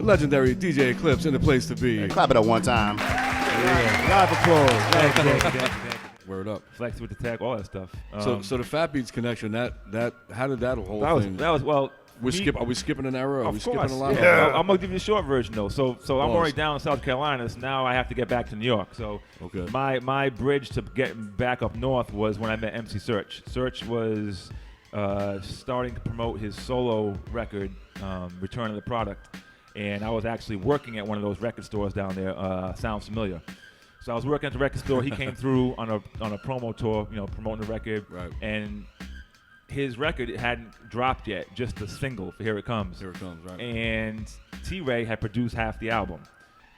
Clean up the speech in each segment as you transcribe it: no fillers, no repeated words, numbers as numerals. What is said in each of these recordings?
legendary DJ Eclipse in the place to be. Hey, clap it up one time. Live applause. Word up. Flex with the tag, all that stuff. So the Fat Beats connection, how did that whole thing? That was well. Are we skipping an era? Are we skipping a lot? Yeah. I'm gonna give you the short version though. So I'm already down in South Carolina. So now I have to get back to New York. So my bridge to getting back up north was when I met MC Serch. Serch was starting to promote his solo record, Return of the Product, and I was actually working at one of those record stores down there. Sounds familiar? So I was working at the record store. He came through on a promo tour, promoting the record, and his record hadn't dropped yet, just a single for Here It Comes. Here It Comes, right. And T-Ray had produced half the album.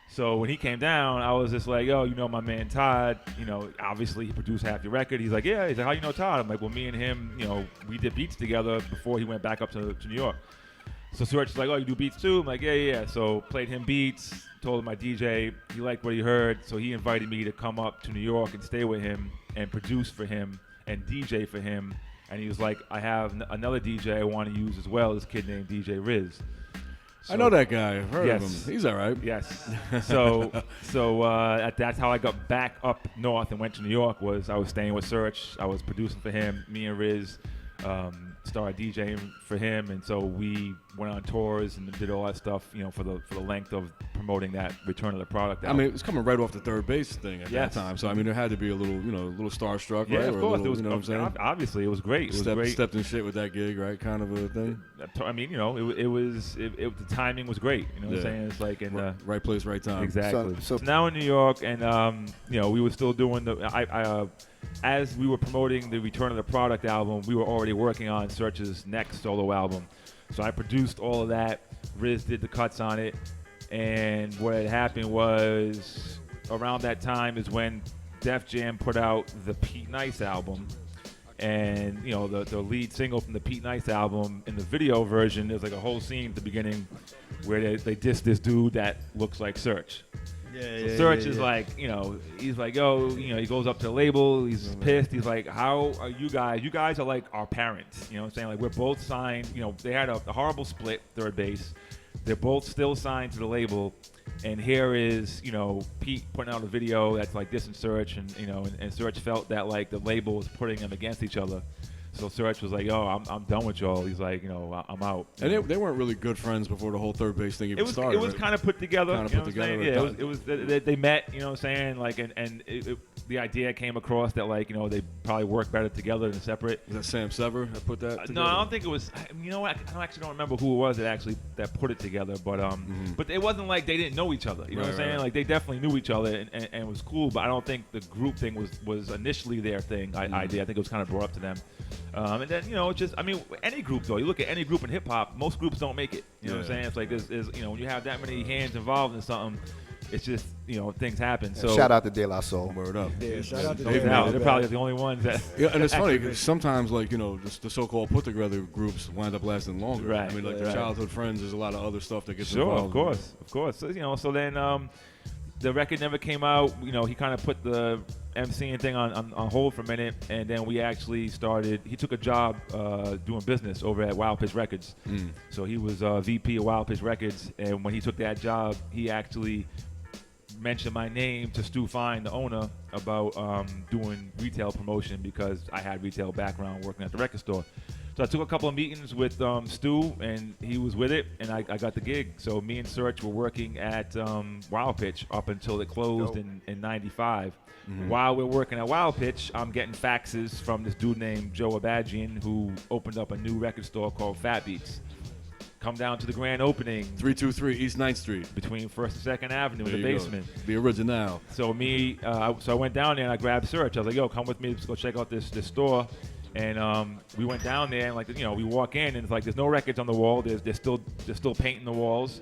So when he came down, I was just like, yo, my man Todd, obviously he produced half the record. He's like, yeah. He's like, how you know Todd? I'm like, well, me and him, we did beats together before he went back up to New York. So Serch's like, oh, you do beats too? I'm like, yeah. So played him beats, told him my DJ. He liked what he heard, so he invited me to come up to New York and stay with him and produce for him and DJ for him. And he was like, I have another DJ I want to use as well, this kid named DJ Riz. So, I know that guy. I've heard of him. He's all right. Yes. So that's how I got back up north and went to New York. I was staying with Serch. I was producing for him. Me and Riz started DJing for him, and so we went on tours and did all that stuff, for the length of promoting that Return of the Product album. I mean, it was coming right off the Third Base thing at that time, so I mean, there had to be a little starstruck, right? Of course. It was, what I'm saying? Obviously, it was great. Stepped in shit with that gig, right? Kind of a thing. I mean, the timing was great. You know what I'm saying? It's like right place, right time. Exactly. So now in New York, and we were still doing as we were promoting the Return of the Product album, we were already working on Serch's next solo album. So I produced all of that. Riz did the cuts on it. And what had happened was around that time is when Def Jam put out the Pete Nice album. And, the lead single from the Pete Nice album, in the video version, there's like a whole scene at the beginning where they diss this dude that looks like Serch. Serch is like, he's like, he goes up to the label, he's pissed, he's like, how are you guys? You guys are like our parents, you know what I'm saying? Like, we're both signed, they had a horrible split, Third Base. They're both still signed to the label, and here is, Pete putting out a video that's like dissing Serch, and, and Serch felt that, like, the label was putting them against each other. So Serch was like, yo, I'm done with y'all. He's like, I'm out. And they weren't really good friends before the whole Third Base thing even started. It was kind of put together. Yeah, it was they met, you know what I'm saying? Like, and the idea came across that, like, they probably work better together than separate. Was that Sam Sever that put that together? No, I don't think it was. You know what? I actually don't remember who it was that put it together. But but it wasn't like they didn't know each other. You know what I'm saying? Like, they definitely knew each other and it was cool. But I don't think the group thing was initially their thing. Idea. I think it was kind of brought up to them. And then, any group, though, you look at any group in hip-hop, most groups don't make it. You know what I'm saying? It's like, when you have that many hands involved in something, it's just, things happen. So shout out to De La Soul. Word up. Yeah, shout out to De They're probably the only ones that... Yeah, and it's funny, because sometimes, like, the so-called put-together groups wind up lasting longer. Right. I mean, like, their childhood friends, there's a lot of other stuff that gets Of involved. course. So, so then the record never came out. He kind of put the MCing thing on hold for a minute, and then we actually started. He took a job doing business over at Wild Pitch Records. So he was VP of Wild Pitch Records, and when he took that job, he actually mentioned my name to Stu Fine, the owner, about doing retail promotion because I had retail background working at the record store. So I took a couple of meetings with Stu, and he was with it, and I got the gig. So me and Serch were working at Wild Pitch up until it closed in 95. While we're working at Wild Pitch, I'm getting faxes from this dude named Joe Abajian, who opened up a new record store called Fat Beats. Come down to the grand opening. 323 East 9th Street. Between 1st and 2nd Avenue in the basement. The original. So I went down there and I grabbed Serch. I was like, yo, come with me. Let's go check out this store. And we went down there and, like, we walk in and it's like there's no records on the wall. They're still painting the walls.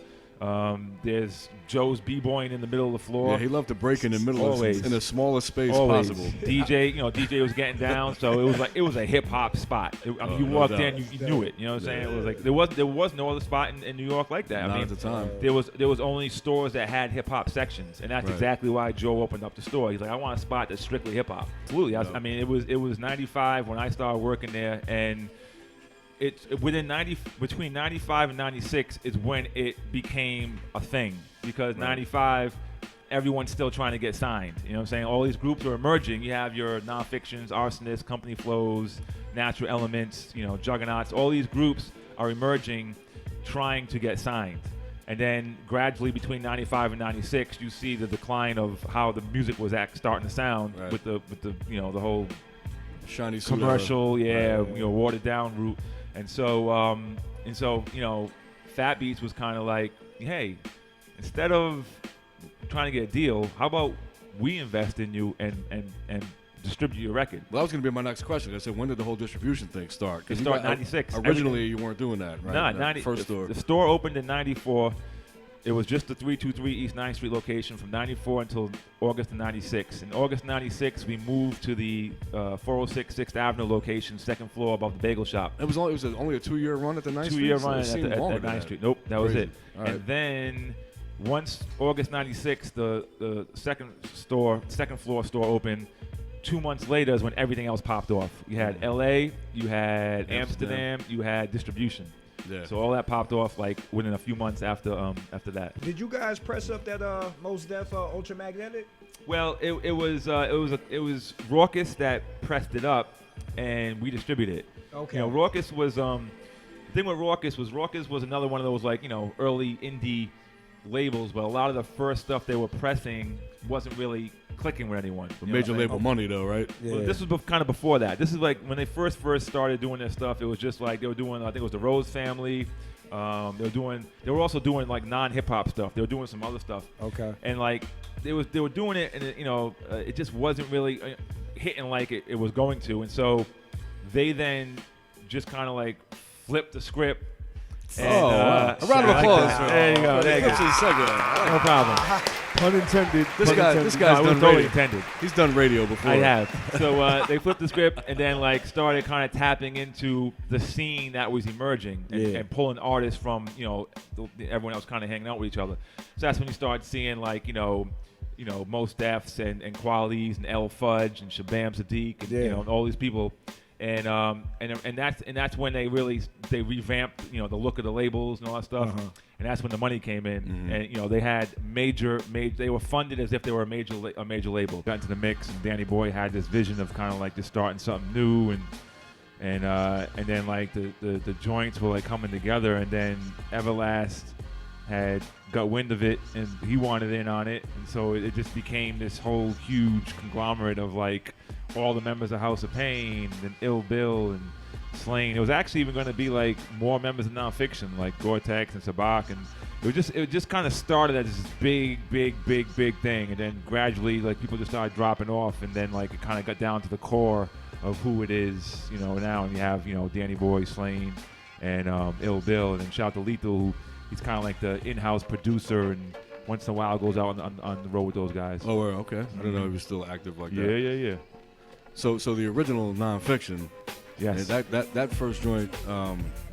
There's Joe's b-boying in the middle of the floor. Yeah, he loved to break in the middle in the smallest space possible. DJ was getting down, so it was a hip hop spot. You walked in, you knew it. You know what I'm saying? It was like there was no other spot in New York like that. Not at the time. There was only stores that had hip hop sections, and that's exactly why Joe opened up the store. He's like, I want a spot that's strictly hip hop. Absolutely. I mean, it was 95 when I started working there, and within between 95 and 96 is when it became a thing, because 95, everyone's still trying to get signed. You know what I'm saying? All these groups are emerging. You have your non-fictions, arsonists, company flows, natural elements, juggernauts. All these groups are emerging, trying to get signed. And then gradually between 95 and 96, you see the decline of how the music was starting to sound with the the whole shiny commercial, watered down route. And so Fat Beats was kind of like, hey, instead of trying to get a deal, how about we invest in you and distribute your record? Well, that was going to be my next question. I said, when did the whole distribution thing start? It started in 96. Originally, you weren't doing that, right? Nah, first store. The store opened in 94. It was just the 323 East 9th Street location from 94 until August of 96. In August 96, we moved to the 406 6th Avenue location, second floor above the bagel shop. It was only a 2-year run at the 9th Street? 2-year run at 9th Street. Nope, that was it. Right. And then once August 96, the second floor store opened. 2 months later is when everything else popped off. You had LA, you had Amsterdam, you had distribution. Yeah. So all that popped off like within a few months after that. Did you guys press up that Mos Def Ultramagnetic? Well, it was Raucous that pressed it up, and we distributed it. Okay. Raucous was the thing with Raucous was another one of those early indie labels, but a lot of the first stuff they were pressing wasn't really clicking with anyone. Major label money though, right? Yeah. Well, this was kind of before that. This is like when they first started doing their stuff. It was just like they were doing, I think it was the Rose Family. They were also doing like non-hip hop stuff. They were doing some other stuff. Okay. And like they were doing it, and it just wasn't really hitting like it was going to. And so they then just kind of like flipped the script. And, wow. A round of applause. There you go. There you go. No problem. Pun intended. This guy's done totally radio. Intended. He's done radio before. I have. So they flipped the script and then started kind of tapping into the scene that was emerging and pulling artists from everyone else kind of hanging out with each other. So that's when you start seeing Mos Defs and Qualities and L Fudge and Shabam Sadiq and all these people. And that's when they revamped the look of the labels and all that stuff, and that's when the money came in, and they had major they were funded as if they were a major label. Got into the mix, and Danny Boy had this vision of kind of like just starting something new, and then like the joints were like coming together, and then Everlast had got wind of it and he wanted in on it, and so it just became this whole huge conglomerate of like all the members of House of Pain and Ill Bill and Slain. It was actually even going to be like more members of Nonfiction like Gore-Tex and Sabak, and it just kind of started as this big thing, and then gradually like people just started dropping off, and then like it kind of got down to the core of who it is now, and you have Danny Boy, Slain, and Ill Bill, and then shout out to Lethal, who he's kind of like the in-house producer, and once in a while goes out on the road with those guys. Oh, okay. I didn't know he was still active like that. Yeah. So the original Nonfiction, yes, that first joint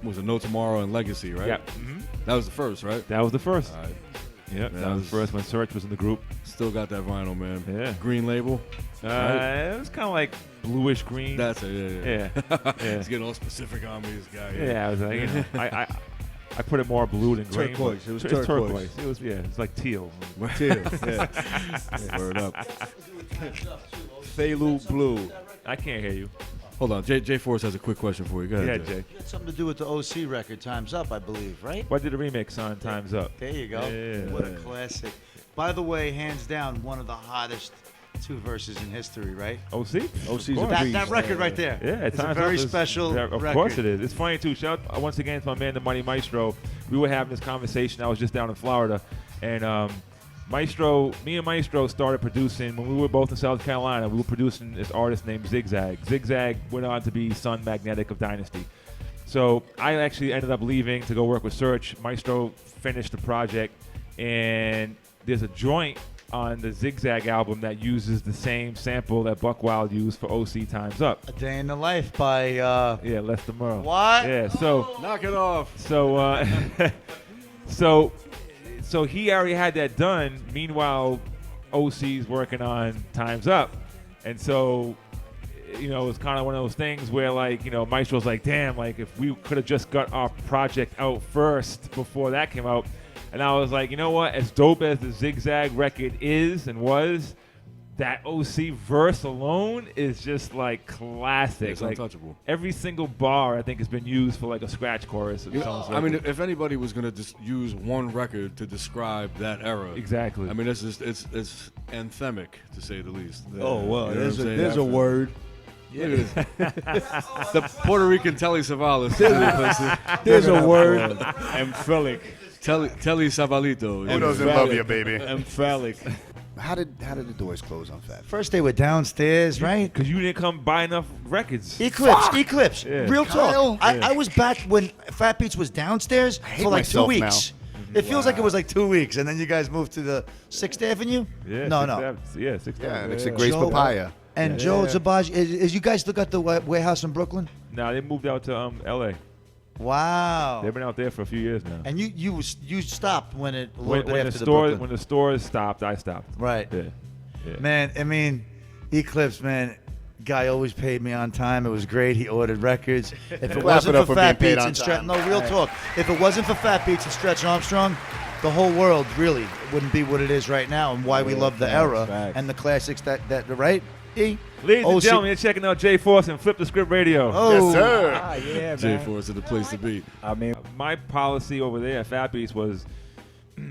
was a No Tomorrow and Legacy, right? Yeah. That was the first, right? That was the first. All right. Yeah, that was the first when Serch was in the group. Still got that vinyl, man. Yeah. Green label. Right? It was kind of like bluish green. That's it. Yeah. He's getting all specific on me, this guy. Yeah, I was like, I put it more blue than green. Turquoise. It was turquoise. It was it's like teal. Teal. Yeah. Word up. Phalo Blue. I can't hear you. Hold on, Jay Force has a quick question for you. Go ahead, Jay. It had something to do with the OC record, Time's Up, I believe, right? What did the remix on Time's Up? There you go. Yeah. What a classic. By the way, hands down, one of the hottest two verses in history, right? OC? OC's a That record right there. Yeah, it's a very special record. Of course it is. It's funny, too. Shout out once again to my man, the Money Maestro. We were having this conversation. I was just down in Florida, and me and Maestro started producing when we were both in South Carolina. We were producing this artist named Zigzag. Zigzag went on to be Sun Magnetic of Dynasty. So I actually ended up leaving to go work with Serch. Maestro finished the project, and there's a joint on the Zigzag album that uses the same sample that Buck Wild used for OC Time's Up. A Day in the Life by Lester Merle. What? Yeah, so Knock it off. So so he already had that done. Meanwhile, OC's working on Time's Up, and so you know, it was kind of one of those things where, like, you know, Maestro's like, damn, like, if we could have just got our project out first before that came out. And I was like, you know what? As dope as the Zigzag record is and was, that OC verse alone is just like classic. It's like, untouchable. Every single bar I think has been used for like a scratch chorus. I mean, if anybody was gonna just use one record to describe that era, exactly. I mean, it's anthemic to say the least. Oh well, You know what I'm saying? there's a word. Look at this. The Puerto Rican Telly Savalas. There's a word. Emphatic. Telly Savalito. Uno's in love you, baby. Emphatic. How did the doors close on Fat? First they were downstairs, right? Because you didn't come buy enough records. Eclipse. Yeah. Real Kyle? talk. I was back when Fat Beats was downstairs hate for like 2 myself weeks. now. It feels like it was like 2 weeks, and then you guys moved to the 6th Avenue? Yeah, No. Yeah, 6th Yeah, Avenue. next to Grace Joe- Papaya. And Joe Zabaj, is you guys still got the warehouse in Brooklyn? No, they moved out to L.A. Wow. They've been out there for a few years now. And you stopped when it a little When bit the after the stores Brooklyn. when the stores stopped, I stopped. Right. Yeah. Man, I mean, Eclipse, man, guy always paid me on time. It was great. He ordered records. If it Clap wasn't it up for for being Fat paid Beats on and Stretch, time. no, real talk. If it wasn't for Fat Beats and Stretch Armstrong, the whole world really wouldn't be what it is right now, and why we love the era facts. and the classics that right. E? Ladies and OC gentlemen, you're checking out J Force and Flip the Script Radio. Oh, Yes, sir. Ah, yeah, J man. Force is the place to be. I mean, My policy over there at Fat Beats was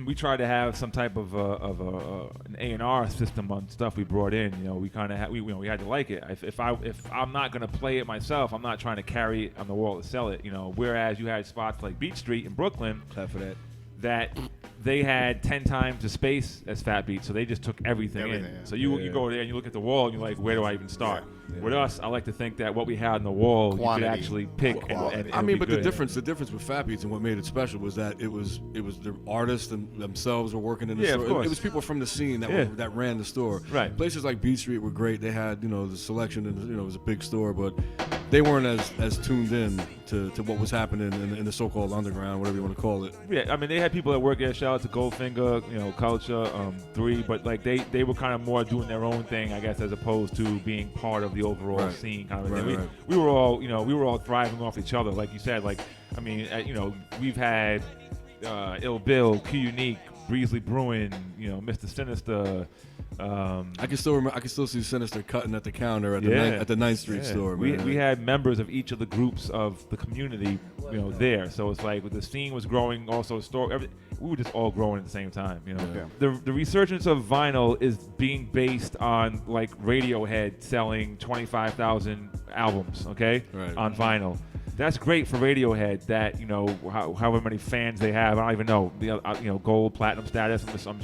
we tried to have some type of an A&R system on stuff we brought in. You know, we kind of we had to like it. If I'm not gonna play it myself, I'm not trying to carry it on the wall to sell it. You know, whereas you had spots like Beat Street in Brooklyn clap for that. that they had 10 times the space as Fat Beats, so they just took everything in. Everything, yeah. So you go there and you look at the wall and you're like, where do I even start? With us, I like to think that what we had on the wall, Quantity. you could actually pick. Quality. And I mean, be but good. the difference with Fat Beats and what made it special was that it was the artists and themselves were working in the Yeah, of store. course. It was people from the scene that ran the store. Right. Places like Beat Street were great. They had the selection and it was a big store, but they weren't as tuned in to what was happening in the so-called underground, whatever you want to call it. Yeah, I mean, they had people that work there. Shout out to Goldfinger, Culture, 3, but like they were kind of more doing their own thing, I guess, as opposed to being part of the overall Right. scene kind of Right, thing. right. We were all, we were all thriving off each other, like you said. Like, I mean, we've had Ill Bill, Q Unique, Breesley Bruin, Mr. Sinister. I can still see Sinister cutting at the counter at the 9th Street Yeah. store. We Man. we had members of each of the groups of the community, there. So it's like the scene was growing, also we were just all growing at the same time. Yeah. The resurgence of vinyl is being based on like Radiohead selling 25,000 albums, okay, Right. on vinyl. That's great for Radiohead. That however many fans they have, I don't even know. Gold, platinum status. I'm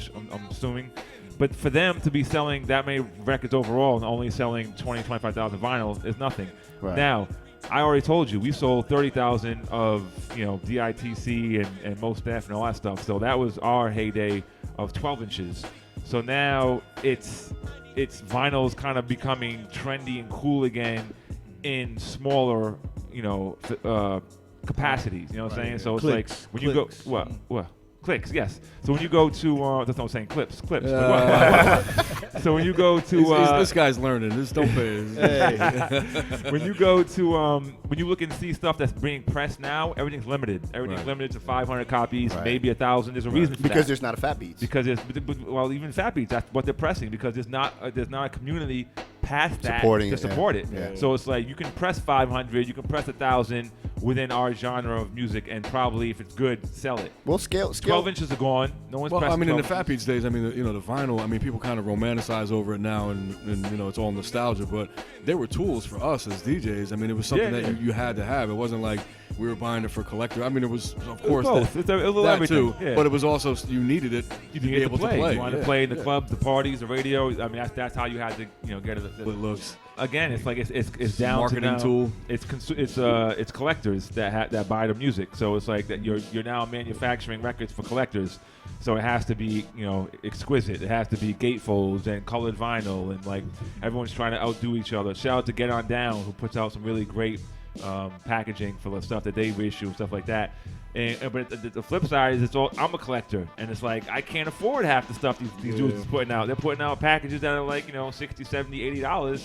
assuming. But for them to be selling that many records overall and only selling 25,000 vinyl is nothing. Right. Now, I already told you, we sold 30,000 of, DITC and Most Def and all that stuff. So that was our heyday of 12 inches. So now it's vinyl's kind of becoming trendy and cool again in smaller, capacities. You know what I'm saying? So it's Clicks, like when you go, clicks. what? Clicks, yes. So when you go to, that's what I'm saying, clips. So when you go to, this guy's learning. This don't pay. when you go to, when you look and see stuff that's being pressed now, everything's limited. Everything's Right. limited to 500 copies, Right. maybe 1,000. There's a reason for Because that. there's not a Fat Beats. Because even Fat Beats, that's what they're pressing, because there's not a community past that Supporting to it, yeah. support it. Yeah. So it's like you can press 500, you can press 1,000 within our genre of music, and probably if it's good, sell it. Well, scale. 12 inches are gone. No one's Well, pressing I mean, in the 12 Fat Beats days, I mean, the vinyl, I mean, people kind of romanticize over it now, and it's all nostalgia, but they were tools for us as DJs. I mean, it was something Yeah, that yeah. you had to have. It wasn't like we were buying it for collector. I mean, it was, of course, both. It's a little that everything. too, Yeah. but it was also, you needed it You to can be get able to play. You wanted to Yeah. play in the clubs, the parties, the radio. I mean, that's how you had to, get it. It looks. Again, it's like it's down Marketing to now, tool. It's collectors that buy the music. So it's like that you're now manufacturing records for collectors. So it has to be exquisite. It has to be gatefolds and colored vinyl, and like everyone's trying to outdo each other. Shout out to Get On Down, who puts out some really great packaging for the stuff that they issue and stuff like that. But the flip side is I'm a collector, and it's like I can't afford half the stuff these dudes is putting out. They're putting out packages that are like $60, $70, $80.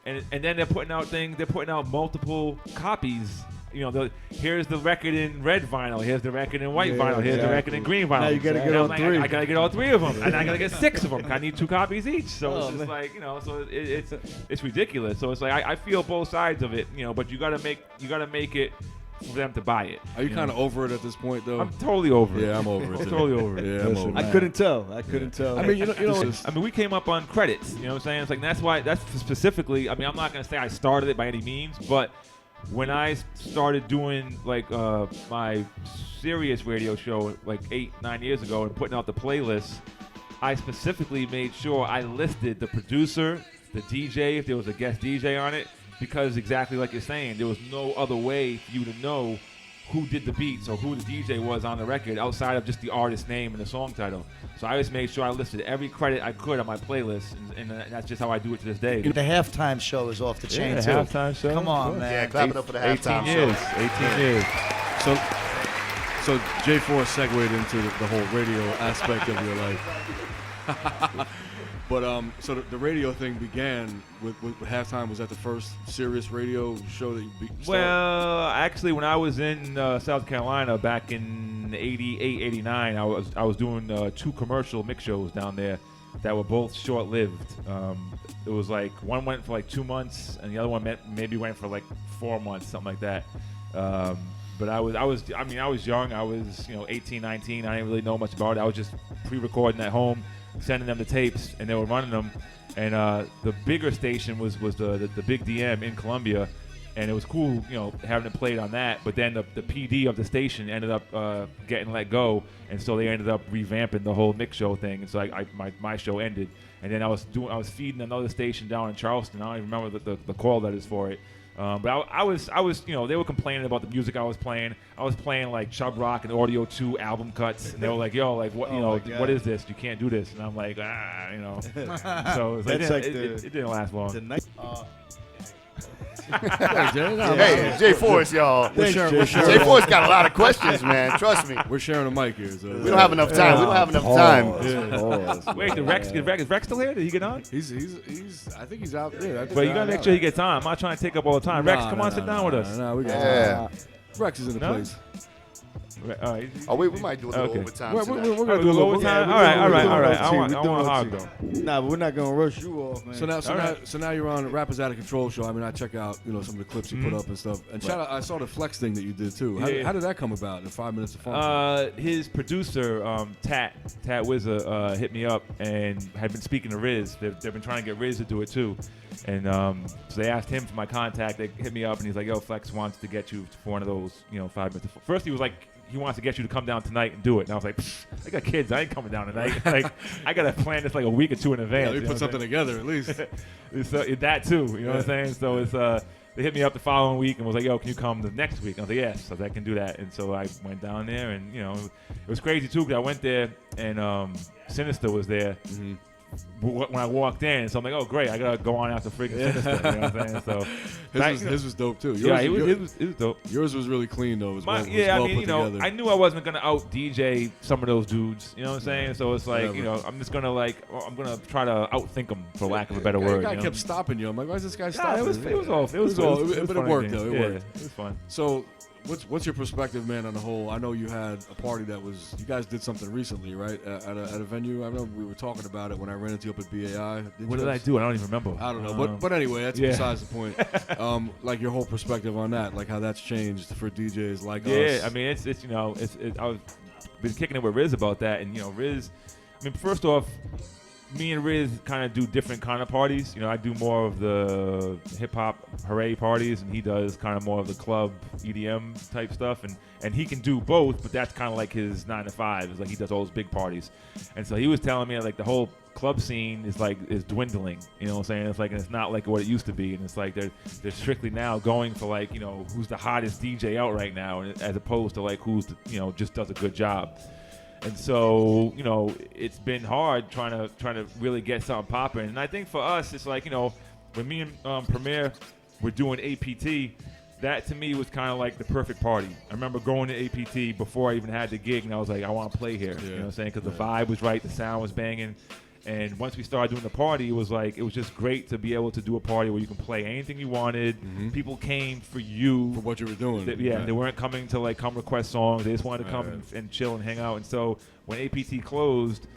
and then they're putting out things. They're putting out multiple copies. You know, here's the record in red vinyl. Here's the record in white vinyl. Here's the record in green vinyl. Now you gotta get and all I'm like, three. I gotta get all 3 of them, and I gotta get 6 of them. I need 2 copies each. So it's just like, you know, so it's ridiculous. So it's like I feel both sides of it, you know. But you gotta make it for them to buy it. Are you kind of over it at this point, though? I'm totally over it. Yeah, I'm over it. I'm too. totally over it. Yeah, I'm over I it. couldn't tell. I couldn't tell. I mean, you know, I mean, we came up on credits. You know what I'm saying? It's like that's specifically. I mean, I'm not gonna say I started it by any means, but when I started doing like my serious radio show like 8-9 years ago and putting out the playlists, I specifically made sure I listed the producer, the DJ, if there was a guest DJ on it, because exactly like you're saying, there was no other way for you to know who did the beats or who the DJ was on the record outside of just the artist name and the song title. So I just made sure I listed every credit I could on my playlist, and that's just how I do it to this day. The halftime show is off the chain the too. halftime show. Come on, Sure. man. Yeah, clap it up for the halftime 18 years. show. 18 years. So J4 segued into the whole radio aspect of your life. But so the radio thing began with halftime. Was that the first serious radio show that you started? Well, actually, when I was in South Carolina back in 88, 89, I was doing 2 commercial mix shows down there that were both short-lived. It was like one went for like 2 months, and the other one maybe went for like 4 months, something like that. But I was young. I was 18, 19. I didn't really know much about it. I was just pre-recording at home, sending them the tapes, and they were running them. And the bigger station was the Big DM in Columbia, and it was cool, having it played on that. But then the PD of the station ended up getting let go, and so they ended up revamping the whole mix show thing. And so my show ended, and then I was feeding another station down in Charleston. I don't even remember the call letters for it. But I was, they were complaining about the music I was playing. I was playing like Chub Rock and Audio 2 album cuts, and they were like, "Yo, like what, what is this? You can't do this." And I'm like, So it didn't last long. Hey, J4's, y'all. J4's got a lot of questions, man. Trust me. We're sharing a mic here. So We don't have enough time. We don't have enough time. Wait, is Rex still here? Did he get on? He's I think he's out there. But you gotta make sure he gets on. I'm not trying to take up all the time. Rex, come on, sit down with us. Nah, we got Yeah. Rex is in the No? place. Oh, we might do a little Okay. overtime We're tonight. gonna We'll do a go little overtime? yeah, All right. I I want a hog, though. Nah, but we're not gonna rush you off, man. So now you're on Rappers Out of Control show. I mean, I check out some of the clips you put up and stuff. And shout out, I saw the flex thing that you did too. How did that come about? In 5 minutes of fun. His producer, Tat Wizza, hit me up and had been speaking to Riz. They've been trying to get Riz to do it too. And so they asked him for my contact. They hit me up and he's like, "Yo, Flex wants to get you for one of those, 5 minutes." First he was like, he wants to get you to come down tonight and do it. And I was like, I got kids. I ain't coming down tonight. Like, I got to plan this like a week or 2 in advance. Yeah, we put something together at least. That too, you know what I'm saying? So it's they hit me up the following week and was like, "Yo, can you come the next week?" And I was like, "Yes." So I can do that. And so I went down there, and it was crazy too because I went there and Sinister was there. Mm-hmm. When I walked in, so I'm like, "Oh, great! I gotta go on after freaking Sinister." You know what I'm saying? So His was dope too. it was dope. Yours was really clean though. It was well I mean, put together. I knew I wasn't gonna out DJ some of those dudes. You know what I'm saying? So it's like, Whatever. I'm just gonna I'm gonna try to outthink them for lack of a better The word. guy you know? kept stopping you. I'm like, why is this guy Nah, stopping? it was off. It was all- it was but it funny worked thing. though. It Yeah, worked. it was fun. So, what's your perspective, man, on the whole? I know you had a party that was. You guys did something recently, right? At a venue. I know we were talking about it when I ran into you up at BAI. What did I do? I don't even remember. I don't know, but anyway, that's yeah. besides the point. Like your whole perspective on that, like how that's changed for DJs like us. Yeah, I mean, it's I was been kicking it with Riz about that, and Riz. I mean, first off, me and Riz kind of do different kind of parties. I do more of the hip hop hooray parties, and he does kind of more of the club EDM type stuff. And he can do both, but that's kind of like his 9 to 5. It's like he does all those big parties. And so he was telling me like the whole club scene is dwindling. You know what I'm saying? It's like, and it's not like what it used to be. And it's like they're strictly now going for like who's the hottest DJ out right now, as opposed to like who's just does a good job. And so, it's been hard trying to really get something popping. And I think for us, it's like, when me and Premier were doing APT, that to me was kind of like the perfect party. I remember going to APT before I even had the gig, and I was like, I want to play here. You know what I'm saying? Because the vibe was right, the sound was banging. And once we started doing the party, it was just great to be able to do a party where you can play anything you wanted. People came for you. For what you were doing. They weren't coming to like come request songs. They just wanted to come and chill and hang out. And so when APT closed,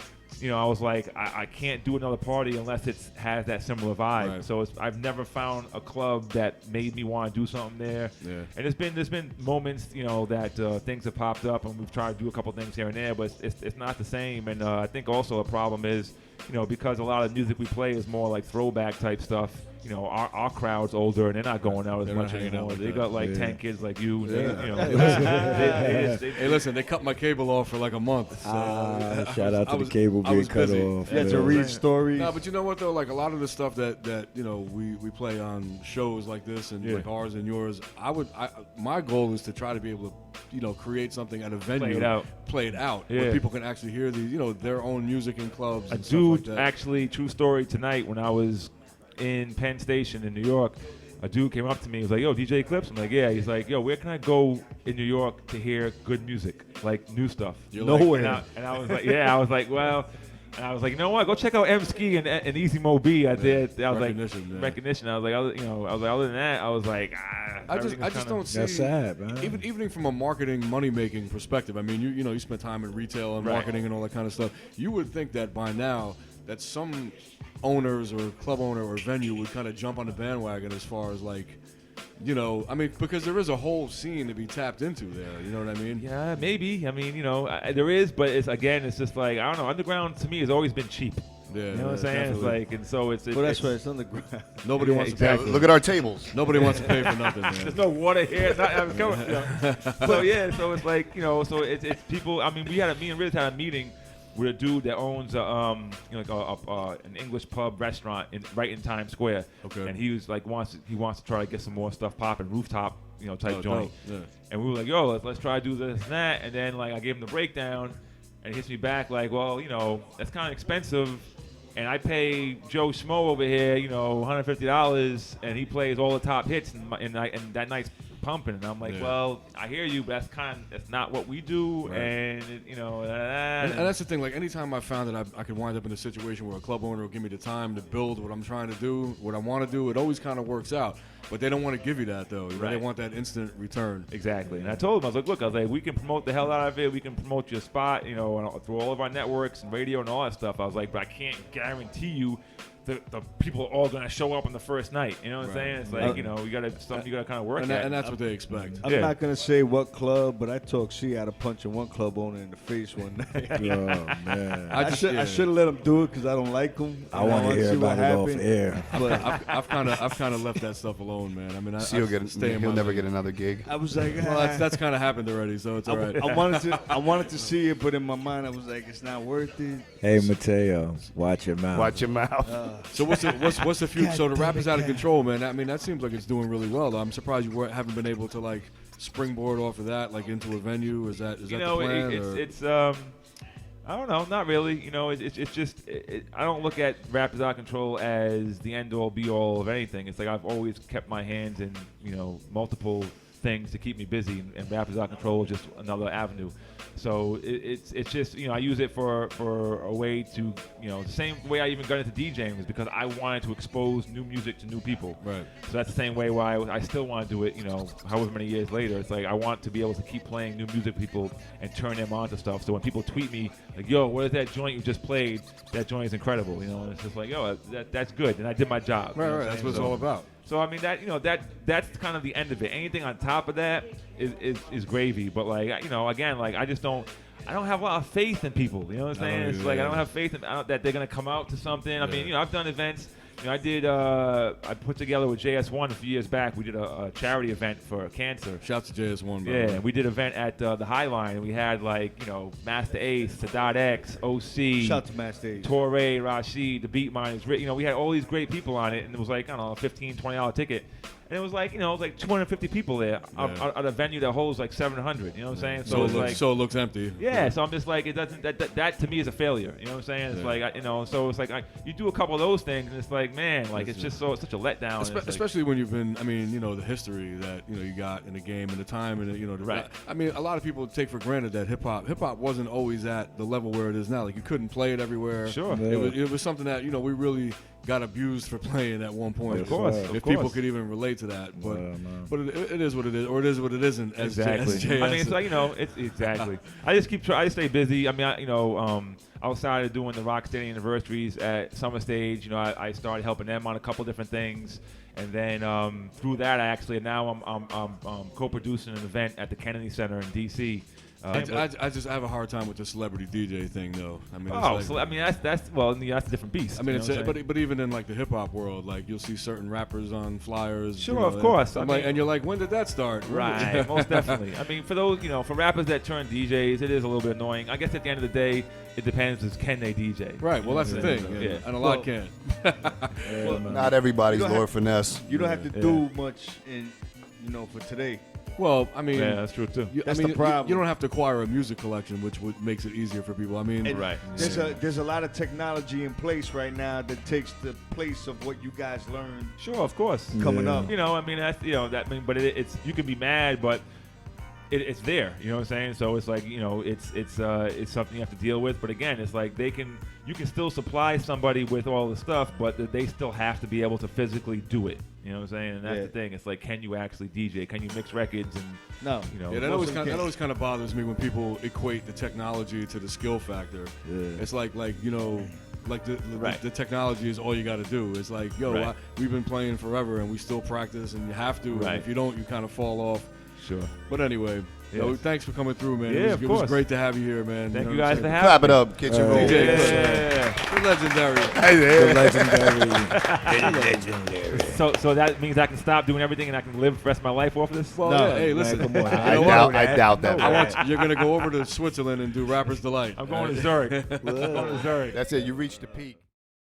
you know, I was like, I can't do another party unless it has that similar vibe. Right. So I've never found a club that made me want to do something there. Yeah. And there's been moments, you know, that things have popped up and we've tried to do a couple things here and there, but it's not the same. And I think also a problem is, you know, because a lot of music we play is more like throwback type stuff. You know, our crowd's older and they're not going out as much anymore. They got like 10 kids like you. And Hey, listen, they cut my cable off for like a month. So shout out to the cable being cut off. You had to read stories. No, but you know what though? Like a lot of the stuff that you know we play on shows like this and like ours and yours. My goal is to try to be able to, you know, create something at a venue, play it out, where people can actually hear these, you know, their own music in clubs. A and stuff like that. actually, true story. Tonight when I was in Penn Station in New York, a dude came up to me. He was like, "Yo, DJ Eclipse." I'm like, "Yeah." He's like, "Yo, where can I go in New York to hear good music, like new stuff?" Nowhere. And I was like, "Yeah." I was like, "Well," and I was like, "You know what? Go check out M Ski and Easy Mo B." I did. I was recognition. I was like, other than that, I was like, I just don't see. That's sad, man. Even from a marketing, money making perspective. I mean, you know, you spent time in retail and marketing and all that kind of stuff. You would think that by now that some owners or club owner or venue would kind of jump on the bandwagon as far as like, you know, I mean, because there is a whole scene to be tapped into there. You know what I mean? Yeah, maybe. I mean, you know, there is, but it's just like, I don't know. Underground to me has always been cheap. Yeah, you know what I'm saying? Definitely. It's like, and so it's. Well, that's right. It's underground. Nobody wants to pay. Look at our tables. Nobody wants to pay for nothing, man. There's no water here. So yeah, so it's like, you know, so it's people. I mean, me and Riz had a meeting with a dude that owns an English pub restaurant right in Times Square. Okay. And he was like wants to try to get some more stuff popping, rooftop, you know, type joint. Yeah. And we were like, yo, let's try to do this and that. And then like I gave him the breakdown, and he hits me back like, well, you know, that's kind of expensive. And I pay Joe Schmo over here, you know, $150, and he plays all the top hits, and that night's pumping. And I'm like, well, I hear you, but that's not what we do, and you know. And that's the thing. Like, anytime I found that I could wind up in a situation where a club owner will give me the time to build what I'm trying to do, what I want to do, it always kind of works out. But they don't want to give you that though. They want that instant return. Exactly. And I told him, I was like, we can promote the hell out of it. We can promote your spot, you know, through all of our networks and radio and all that stuff. I was like, but I can't guarantee you the people are all gonna show up on the first night. You know what I'm saying? It's like, you know, you gotta kind of work at. And that's what they expect. I'm not gonna say what club, but I talked shit out of punching one club owner in the face one night. Oh man! I should have let him do it because I don't like him. I want to hear about it off air. But I've kind of left that stuff alone, man. I mean, he'll never get another gig. I was like, well, that's kind of happened already, so it's all right. I wanted to see it, but in my mind, I was like, it's not worth it. Hey, Mateo, watch your mouth. Watch your mouth. So what's the future? So the rap is out of control, man. I mean, that seems like it's doing really well, though. I'm surprised you haven't been able to like springboard off of that, like into a venue. Is that the plan? It's I don't know, not really. You know, it's just I don't look at rap is out of control as the end all be all of anything. It's like I've always kept my hands in, you know, multiple things to keep me busy, and rap is out of control is just another avenue. So it's just, you know, I use it for a way to, you know, the same way I even got into DJing was because I wanted to expose new music to new people. Right. So that's the same way why I still want to do it, you know, however many years later. It's like I want to be able to keep playing new music people and turn them on to stuff. So when people tweet me like, yo, what is that joint you just played? That joint is incredible, you know, and it's just like, yo, that's good, and I did my job. Right, right. That's what it's all about. So I mean that's kind of the end of it. Anything on top of that is gravy. But like, you know, again, like I don't have a lot of faith in people. You know what I'm saying? It's like I don't have faith that they're gonna come out to something. I mean, you know, I've done events. You know, I put together with JS1 a few years back. We did a charity event for cancer. Shout to JS1, bro. Yeah, and we did an event at the High Line. And we had like, you know, Master Ace, Sadat X, OC, Shout to Master Ace, Torre, Rashid, the Beat Miners. You know, we had all these great people on it, and it was like, I don't know, $15, $20 ticket. And And it was like, 250 people there at a venue that holds like 700. You know what I'm saying? So it looks empty. Yeah. So I'm just like, it doesn't. That to me is a failure. You know what I'm saying? It's like, so it's like you do a couple of those things, and it's like, man, like it's just such a letdown. Especially when you've been, the history that you got in the game and the time and right. A lot of people take for granted that hip hop wasn't always at the level where it is now. Like you couldn't play it everywhere. Sure. Yeah. It was something that we really got abused for playing at one point. Of course. If people could even relate to that, but it is what it is, or it is what it isn't. Exactly. It's like it's exactly. I just stay busy. Outside of doing the Rocksteady anniversaries at Summer Stage, I started helping them on a couple different things, and then through that, now I'm co-producing an event at the Kennedy Center in DC. I just have a hard time with the celebrity DJ thing, though. That's a different beast. But even in like the hip hop world, like you'll see certain rappers on flyers. Sure, of course. And you're like, when did that start? Right, most definitely. For those, for rappers that turn DJs, it is a little bit annoying. I guess at the end of the day, it depends. Can they DJ? Right. Well, that's the thing. Yeah. And a lot can't. Not everybody's Lord Finesse. You don't have to do much for today. Well, yeah, that's true too. That's the problem. You don't have to acquire a music collection, which makes it easier for people. Right. There's a lot of technology in place right now that takes the place of what you guys learned. Sure, of course. Coming up. But it's you can be mad, but it's there. You know what I'm saying? So it's like it's something you have to deal with. But again, it's like you can still supply somebody with all the stuff, but they still have to be able to physically do it. You know what I'm saying? And that's the thing. It's like, can you actually DJ? Can you mix records? And no, Yeah, that always kind of bothers me when people equate the technology to the skill factor. Yeah. It's like the technology is all you got to do. It's like, we've been playing forever and we still practice, and you have to. Right. And if you don't, you kind of fall off. Sure. But anyway, thanks for coming through, man. Yeah, it was great to have you here, man. Thank you guys for having me. Clap it up, Kitchen Room. The legendary. So that means I can stop doing everything and I can live the rest of my life off of this? Well, hey, listen. Come on. I doubt that. You're going to go over to Switzerland and do Rapper's Delight. I'm going to Zurich. That's it. You reached the peak.